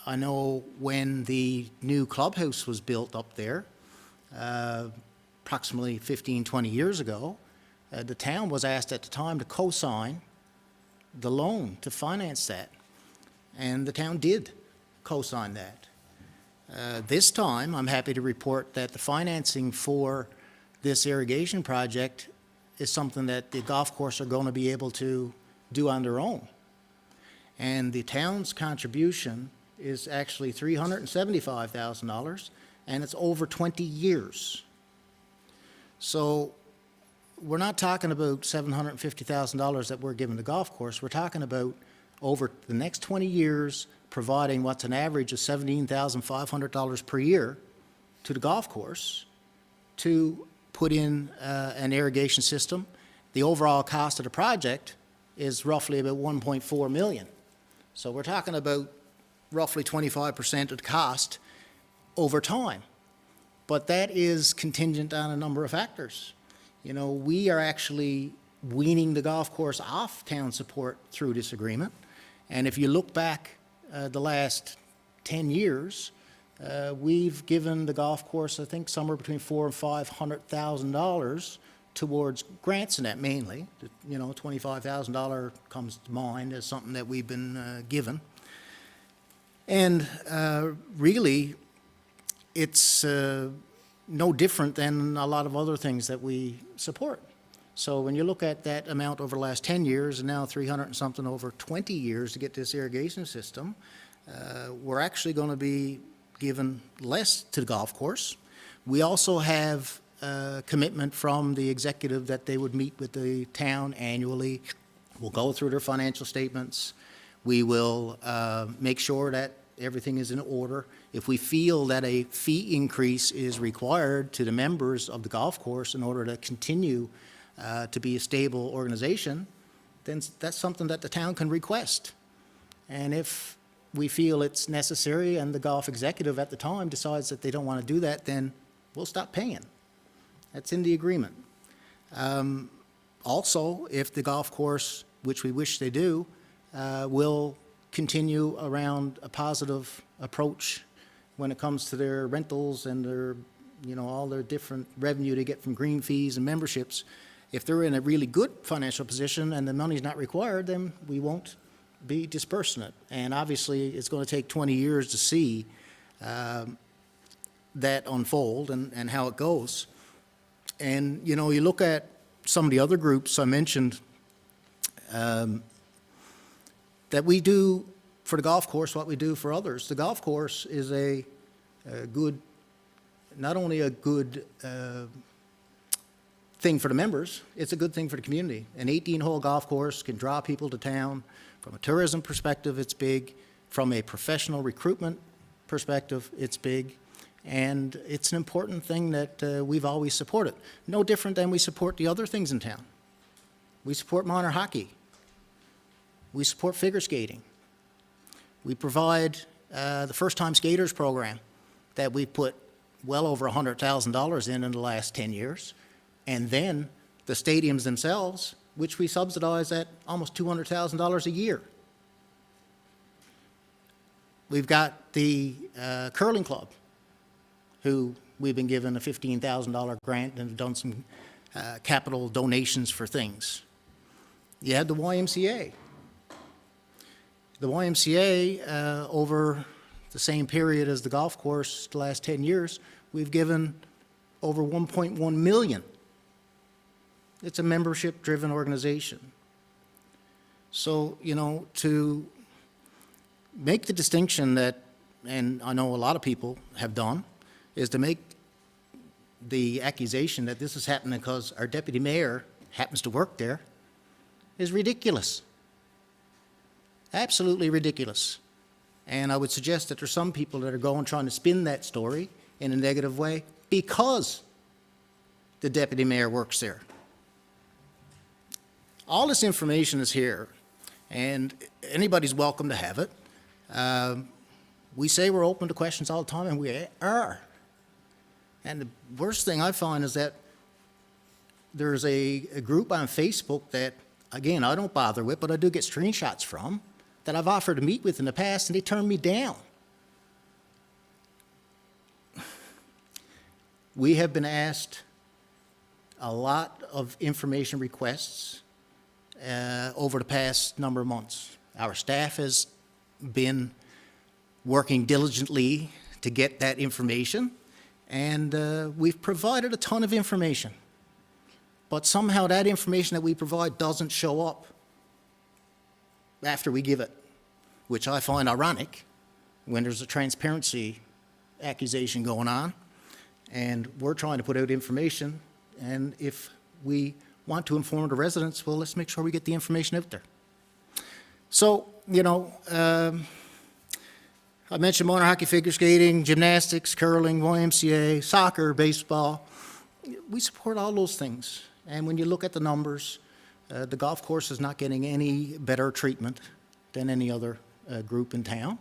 I know when the new clubhouse was built up there, approximately 15, 20 years ago, the town was asked at the time to co-sign the loan to finance that. And the town did co-sign that. This time, I'm happy to report that the financing for this irrigation project is something that the golf course are going to be able to do on their own. And the town's contribution is actually $375,000, and it's over 20 years. So we're not talking about $750,000 that we're giving the golf course. We're talking about over the next 20 years providing what's an average of $17,500 per year to the golf course to put in an irrigation system. The overall cost of the project is roughly about $1.4 million. So we're talking about roughly 25% of the cost over time. But that is contingent on a number of factors. You know, we are actually weaning the golf course off town support through this agreement. And if you look back the last 10 years, we've given the golf course, I think, somewhere between $400,000 and $500,000 towards grants in that mainly. You know, $25,000 comes to mind as something that we've been given. And really, it's no different than a lot of other things that we support. So when you look at that amount over the last 10 years and now 300 and something over 20 years to get this irrigation system, we're actually going to be given less to the golf course. We also have a commitment from the executive that they would meet with the town annually. We'll go through their financial statements. We will make sure that everything is in order. If we feel that a fee increase is required to the members of the golf course in order to continue to be a stable organization, then that's something that the town can request. And if we feel it's necessary and the golf executive at the time decides that they don't want to do that, then we'll stop paying. That's in the agreement. Also, if the golf course, which we wish they do, will continue around a positive approach when it comes to their rentals and their, you know, all their different revenue they get from green fees and memberships. If they're in a really good financial position and the money's not required, then we won't be dispersing it. And obviously, it's going to take 20 years to see that unfold and how it goes. And, you know, you look at some of the other groups I mentioned, that we do for the golf course what we do for others. The golf course is a good, not only a good thing for the members, it's a good thing for the community. An 18-hole golf course can draw people to town. From a tourism perspective, it's big. From a professional recruitment perspective, it's big. And it's an important thing that we've always supported. No different than we support the other things in town. We support minor hockey. We support figure skating. We provide the first-time skaters program that we put well over $100,000 in the last 10 years. And then the stadiums themselves, which we subsidize at almost $200,000 a year. We've got the curling club, who we've been given a $15,000 grant and have done some capital donations for things. You had the YMCA. The YMCA, over the same period as the golf course, the last 10 years, we've given over $1.1 million. It's a membership-driven organization. So, you know, to make the distinction that, and I know a lot of people have done, is to make the accusation that this is happening because our deputy mayor happens to work there, is ridiculous. Absolutely ridiculous. And I would suggest that there's some people that are going trying to spin that story in a negative way because the deputy mayor works there. All this information is here, and anybody's welcome to have it. We say we're open to questions all the time, and we are. And the worst thing I find is that there's a group on Facebook that, again, I don't bother with, but I do get screenshots from, that I've offered to meet with in the past, and they turned me down. We have been asked a lot of information requests over the past number of months. Our staff has been working diligently to get that information, and we've provided a ton of information. But somehow that information that we provide doesn't show up after we give it, which I find ironic when there's a transparency accusation going on, and we're trying to put out information, and if we want to inform the residents, well, let's make sure we get the information out there. So, you know, I mentioned minor hockey, figure skating, gymnastics, curling, YMCA, soccer, baseball. We support all those things. And when you look at the numbers, the golf course is not getting any better treatment than any other group in town.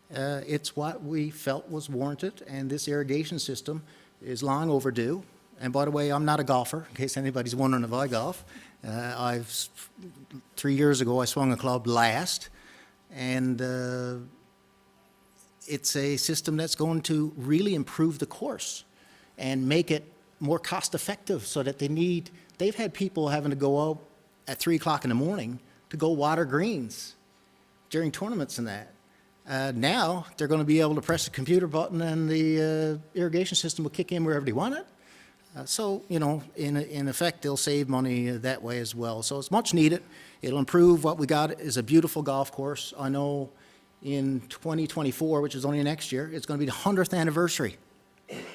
It's what we felt was warranted, and this irrigation system is long overdue. And by the way, I'm not a golfer, in case anybody's wondering if I golf. 3 years ago, I swung a club last, and it's a system that's going to really improve the course and make it more cost-effective, so that they've had people having to go out at 3 o'clock in the morning to go water greens during tournaments and that. Now, they're going to be able to press the computer button, and the irrigation system will kick in wherever they want it. So, you know, in effect, they'll save money that way as well. So it's much needed. It'll improve. What we got is a beautiful golf course. I know in 2024, which is only next year, it's going to be the 100th anniversary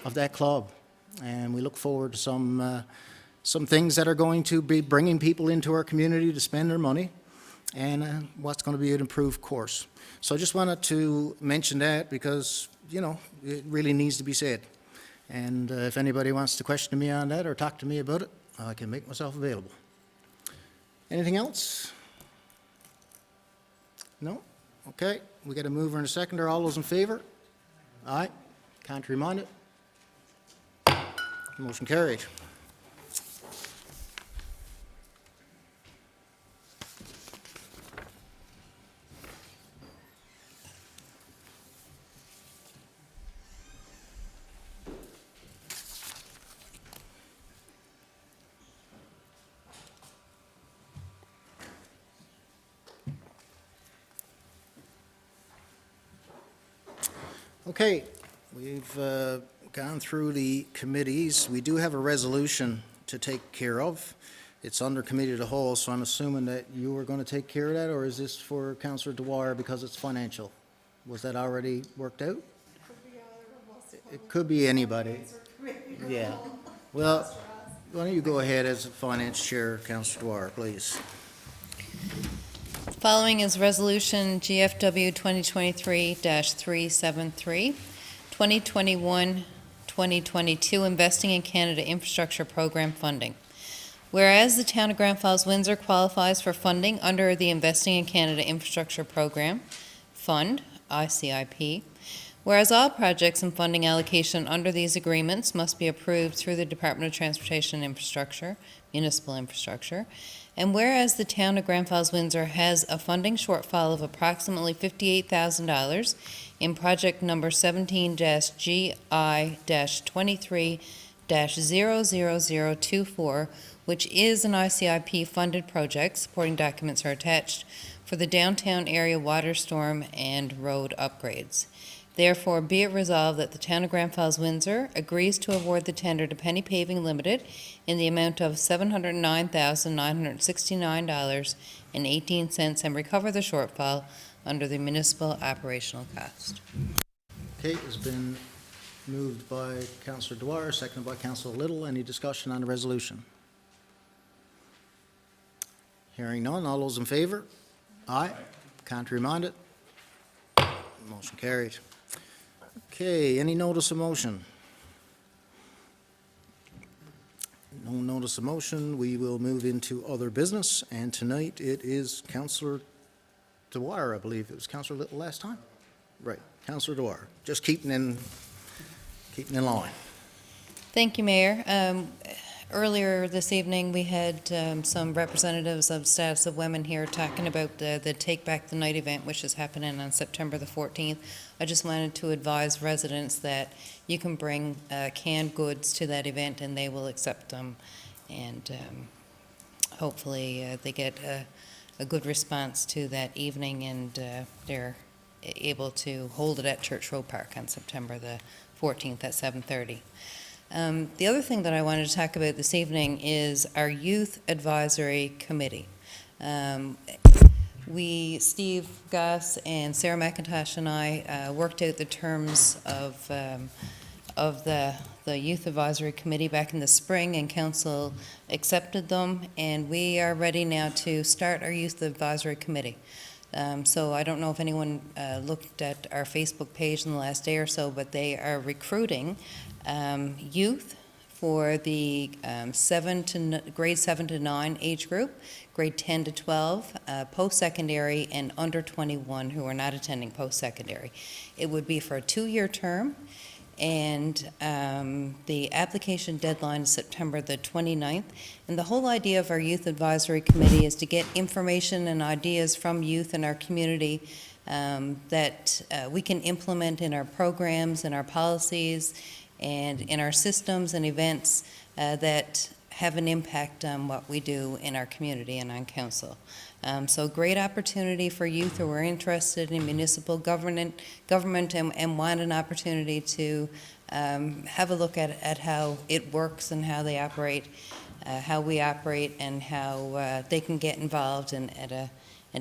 of that club. And we look forward to some things that are going to be bringing people into our community to spend their money, and what's going to be an improved course. So I just wanted to mention that because, you know, it really needs to be said. And if anybody wants to question me on that or talk to me about it, I can make myself available. Anything else? No? Okay. We got a mover and a seconder. All those in favor? Aye. Contrary minded? Motion carried. Okay, we've gone through the committees. We do have a resolution to take care of. It's under committee of the whole, so I'm assuming that you were going to take care of that, or is this for Councillor Dwyer because it's financial? Was that already worked out? It could be anybody. Yeah. Well, why don't you go ahead as finance chair, Councillor Dwyer, please. Following is Resolution GFW 2023-373, 2021-2022 Investing in Canada Infrastructure Program Funding. Whereas the Town of Grand Falls-Windsor qualifies for funding under the Investing in Canada Infrastructure Program Fund, ICIP, whereas all projects and funding allocation under these agreements must be approved through the Department of Transportation and Infrastructure, Municipal Infrastructure, and whereas the Town of Grand Falls-Windsor has a funding shortfall of approximately $58,000 in project number 17-GI-23-00024, which is an ICIP-funded project, supporting documents are attached, for the downtown area water storm and road upgrades. Therefore, be it resolved that the Town of Grand Falls-Windsor agrees to award the tender to Penny Paving Limited in the amount of $709,969.18 and recover the shortfall under the municipal operational cost. Okay, it's been moved by Councillor Dwyer, seconded by Councillor Little. Any discussion on the resolution? Hearing none. All those in favor? Aye. Contrary minded? Motion carried. Okay, any notice of motion? No notice of motion. We will move into other business, and tonight it is Councillor Dwyer, I believe. It was Councillor Little last time? Right, Councillor Dwyer. Just keeping in line. Thank you, Mayor. Earlier this evening, we had some representatives of Status of Women here talking about the Take Back the Night event, which is happening on September the 14th. I just wanted to advise residents that you can bring canned goods to that event, and they will accept them. And hopefully they get a good response to that evening, and they're able to hold it at Church Road Park on September the 14th at 7:30. The other thing that I wanted to talk about this evening is our Youth Advisory Committee. Steve Goss and Sarah McIntosh and I worked out the terms of the Youth Advisory Committee back in the spring, and Council accepted them, and we are ready now to start our Youth Advisory Committee. So I don't know if anyone looked at our Facebook page in the last day or so, but they are recruiting youth for the grade 7 to 9 age group, grade 10 to 12, post-secondary, and under 21 who are not attending post-secondary. It would be for a 2-year term, and the application deadline is September the 29th. And the whole idea of our Youth Advisory Committee is to get information and ideas from youth in our community that we can implement in our programs and our policies and in our systems and events that have an impact on what we do in our community and on council. So great opportunity for youth who are interested in municipal government and want an opportunity to have a look at how it works and how they operate, how we operate, and how they can get involved at a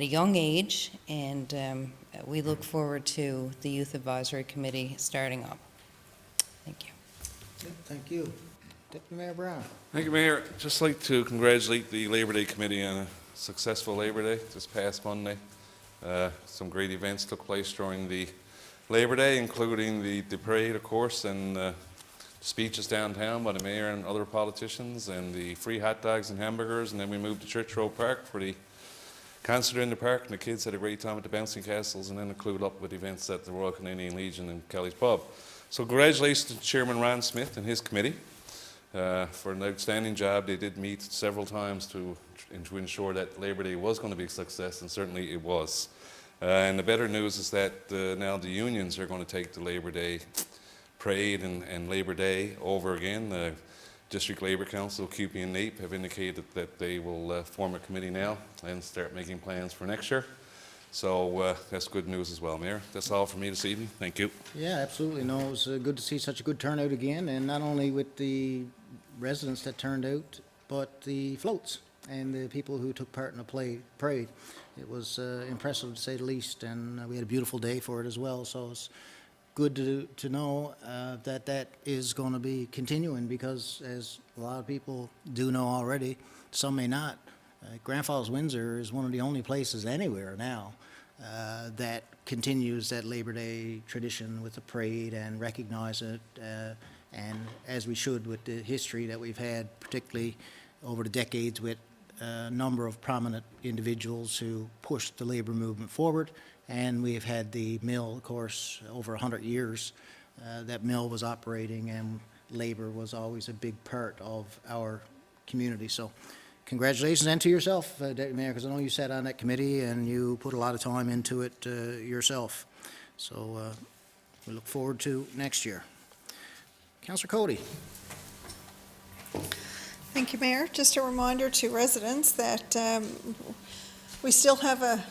young age. And we look forward to the Youth Advisory Committee starting up. Thank you. Thank you. Deputy Mayor Brown. Thank you, Mayor. Just like to congratulate the Labor Day Committee on a successful Labor Day this past Monday. Some great events took place during the Labor Day, including the parade, of course, and speeches downtown by the mayor and other politicians, and the free hot dogs and hamburgers. And then we moved to Church Road Park for the concert in the park, and the kids had a great time at the bouncing castles, and then included up with events at the Royal Canadian Legion and Kelly's Pub. So congratulations to Chairman Ron Smith and his committee for an outstanding job. They did meet several times to ensure that Labor Day was going to be a success, and certainly it was. And the better news is that now the unions are going to take the Labor Day parade and Labor Day over again. The District Labor Council, CUPE and NAPE, have indicated that they will form a committee now and start making plans for next year. So that's good news as well, Mayor. That's all for me this evening. Thank you. Yeah, absolutely. No, it was good to see such a good turnout again, and not only with the residents that turned out, but the floats and the people who took part in the parade. It was impressive, to say the least, and we had a beautiful day for it as well. So it's good to know that is going to be continuing, because, as a lot of people do know already, some may not, Grand Falls-Windsor is one of the only places anywhere now that continues that Labor Day tradition with the parade and recognize it, and as we should, with the history that we've had, particularly over the decades, with a number of prominent individuals who pushed the labor movement forward. And we've had the mill, of course, over 100 years. That mill was operating, and labor was always a big part of our community. So congratulations, and to yourself, Deputy Mayor, because I know you sat on that committee and you put a lot of time into it yourself. So we look forward to next year. Councillor Cody. Thank you, Mayor. Just a reminder to residents that we still have a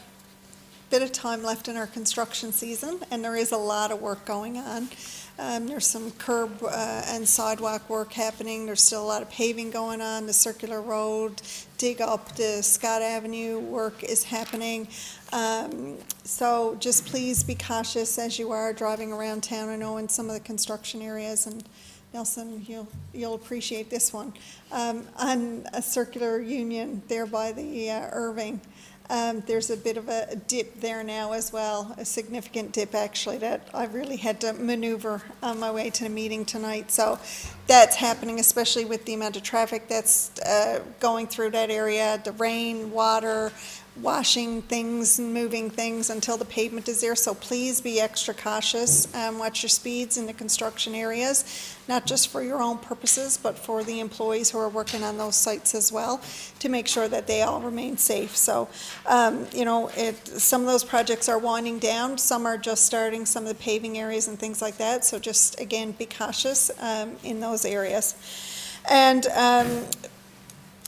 bit of time left in our construction season, and there is a lot of work going on. There's some curb and sidewalk work happening. There's still a lot of paving going on. The circular road, dig up the Scott Avenue work is happening. So just please be cautious as you are driving around town. I know in some of the construction areas, and Nelson, you'll appreciate this one. On a circular Union there by the Irving, there's a bit of a dip there now as well, a significant dip actually, that I really had to maneuver on my way to the meeting tonight. So that's happening, especially with the amount of traffic that's going through that area, the rain, water, washing things and moving things until the pavement is there. So please be extra cautious. Watch your speeds in the construction areas, not just for your own purposes, but for the employees who are working on those sites as well, to make sure that they all remain safe. So, some of those projects are winding down. Some are just starting, some of the paving areas and things like that. So just, again, be cautious in those areas. And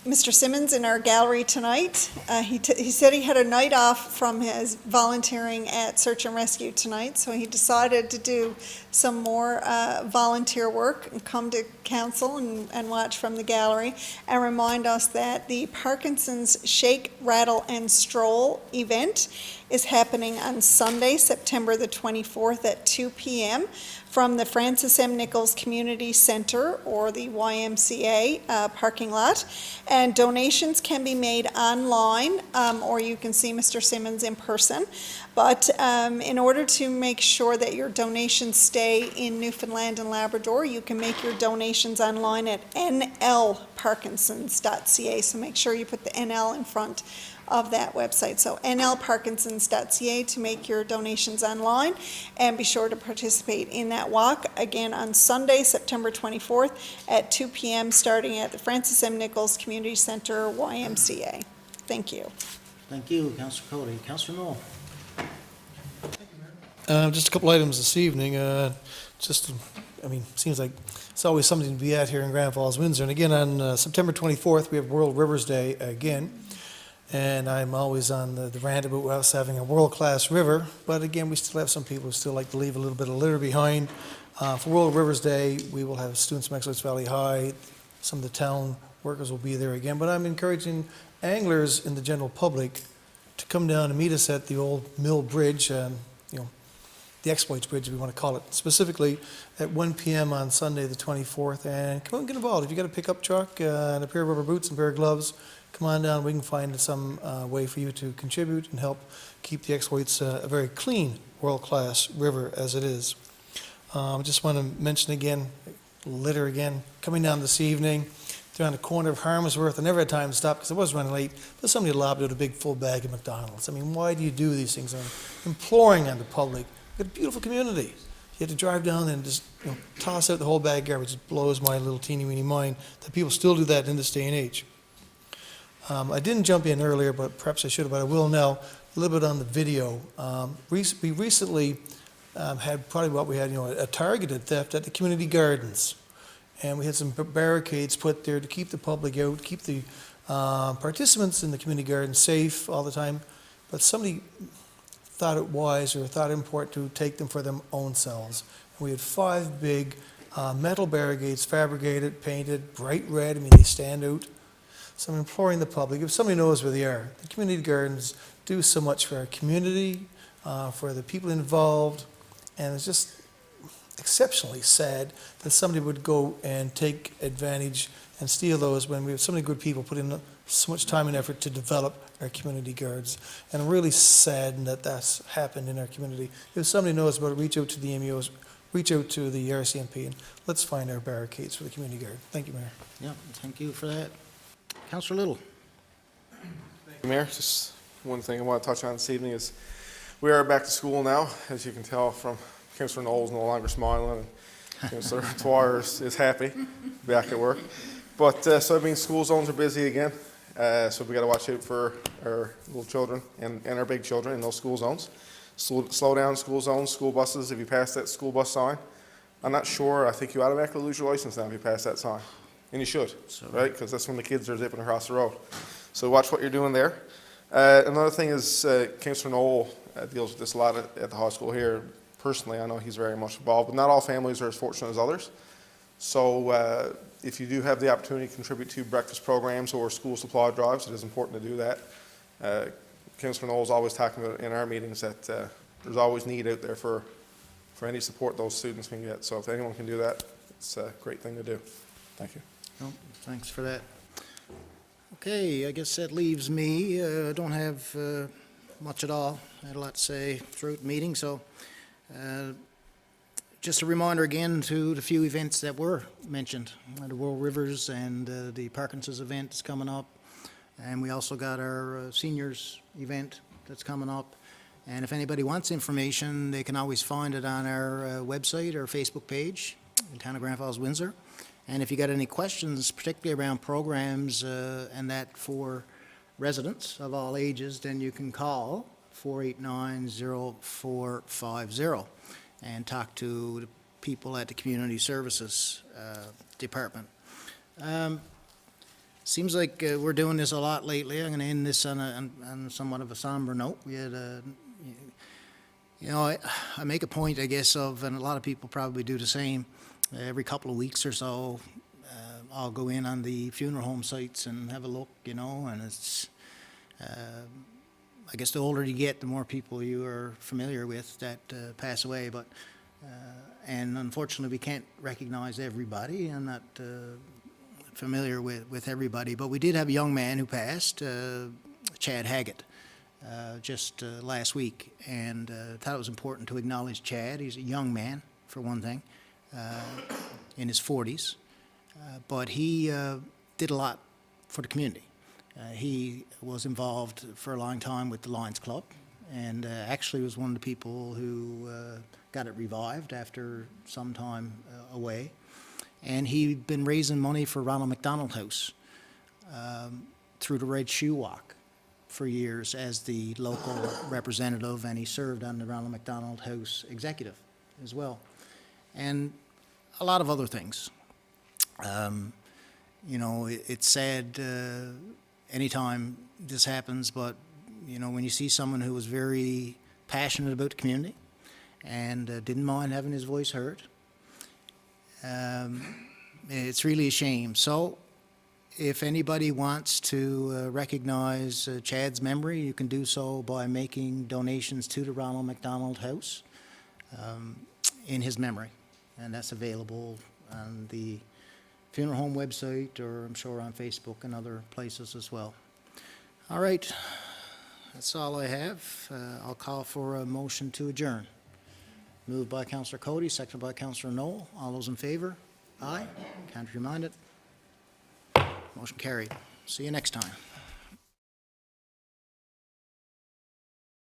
Mr. Simmons in our gallery tonight, he said he had a night off from his volunteering at Search and Rescue tonight, so he decided to do some more volunteer work and come to council and watch from the gallery and remind us that the Parkinson's Shake, Rattle, and Stroll event is happening on Sunday, September the 24th at 2 p.m. from the Francis M. Nichols Community Center or the YMCA parking lot. And donations can be made online, or you can see Mr. Simmons in person. But in order to make sure that your donations stay in Newfoundland and Labrador, you can make your donations online at nlparkinsons.ca. So make sure you put the NL in front of that website. So nlparkinsons.ca to make your donations online, and be sure to participate in that walk again on Sunday, September 24th at 2 p.m. starting at the Francis M. Nichols Community Center, YMCA. Thank you. Thank you, Councillor Cody. Councillor Knoll. Just a couple items this evening. Seems like it's always something to be at here in Grand Falls-Windsor. And again, on September 24th, we have World Rivers Day again. And I'm always on the rant about us having a world-class river. But again, we still have some people who still like to leave a little bit of litter behind. For World Rivers Day, we will have students from Excellence Valley High. Some of the town workers will be there again. But I'm encouraging anglers in the general public to come down and meet us at the old Mill Bridge, the Exploits Bridge, if we want to call it, specifically at 1 p.m. on Sunday the 24th. And come on and get involved. If you got a pickup truck and a pair of rubber boots and a pair of gloves, come on down. We can find some way for you to contribute and help keep the Exploits a very clean, world-class river as it is. Just want to mention again, litter again, coming down this evening. They're on the corner of Harmsworth. I never had time to stop because I was running late, but somebody lobbed out a big full bag of McDonald's. I mean, why do you do these things? I'm imploring on the public. We've got a beautiful community. You have to drive down and just toss out the whole bag of garbage. It blows my little teeny-weeny mind that people still do that in this day and age. I didn't jump in earlier, but perhaps I should have, but I will now. A little bit on the video. We recently had probably what we had, a targeted theft at the community gardens. And we had some barricades put there to keep the public out, keep the participants in the community garden safe all the time. But somebody thought it wise or thought it important to take them for their own selves. And we had 5 big metal barricades, fabricated, painted, bright red. I mean, they stand out. So I'm imploring the public, if somebody knows where they are, the community gardens do so much for our community, for the people involved, and it's just exceptionally sad that somebody would go and take advantage and steal those when we have so many good people put in so much time and effort to develop our community gardens. And I'm really saddened that that's happened in our community. If somebody knows about it, reach out to the MEOs, reach out to the RCMP, and let's find our barricades for the community garden. Thank you, Mayor. Yeah, thank you for that. Councillor Little. Thank you, Mayor. Just one thing I want to touch on this evening is we are back to school now. As you can tell from Councillor Knowles no longer smiling, and Councillor Dwyer is happy back at work. But so that means school zones are busy again. So we got to watch out for our little children and our big children in those school zones. Slow down school zones, school buses. If you pass that school bus sign, I'm not sure. I think you automatically lose your license now if you pass that sign. And you should, right? Because that's when the kids are zipping across the road. So watch what you're doing there. Another thing is Councillor Knoll deals with this a lot at the high school here. Personally, I know he's very much involved, but not all families are as fortunate as others. So if you do have the opportunity to contribute to breakfast programs or school supply drives, it is important to do that. Councillor Knoll is always talking about in our meetings that there's always need out there for any support those students can get. So if anyone can do that, it's a great thing to do. Thank you. Oh, thanks for that. Okay, I guess that leaves me. I don't have much at all. I had a lot to say throughout the meeting, so just a reminder again to the few events that were mentioned. The World Rivers and the Parkinson's event is coming up. And we also got our seniors event that's coming up. And if anybody wants information, they can always find it on our website or Facebook page, in Town of Grand Falls-Windsor. And if you got any questions, particularly around programs and that for residents of all ages, then you can call 489-0450 and talk to the people at the Community Services Department. Seems like we're doing this a lot lately. I'm going to end this on somewhat of a somber note. We had I make a point, I guess, of, and a lot of people probably do the same, every couple of weeks or so, I'll go in on the funeral home sites and have a look, and it's, I guess the older you get, the more people you are familiar with that pass away, but, and unfortunately we can't recognize everybody. I'm not familiar with everybody, but we did have a young man who passed, Chad Haggett, just last week, and thought it was important to acknowledge Chad. He's a young man, for one thing, in his 40s, but he did a lot for the community. He was involved for a long time with the Lions Club, and actually was one of the people who got it revived after some time away. And he'd been raising money for Ronald McDonald House through the Red Shoe Walk for years as the local representative, and he served on the Ronald McDonald House executive as well, and a lot of other things. It's sad anytime this happens, but when you see someone who was very passionate about the community and didn't mind having his voice heard, it's really a shame. So if anybody wants to recognize Chad's memory, you can do so by making donations to the Ronald McDonald House in his memory, and that's available on the funeral home website, or I'm sure on Facebook and other places as well. All right, that's all I have. I'll call for a motion to adjourn. Moved by Councillor Cody, seconded by Councillor Knoll. All those in favor? Aye. Contrary minded? Motion carried. See you next time.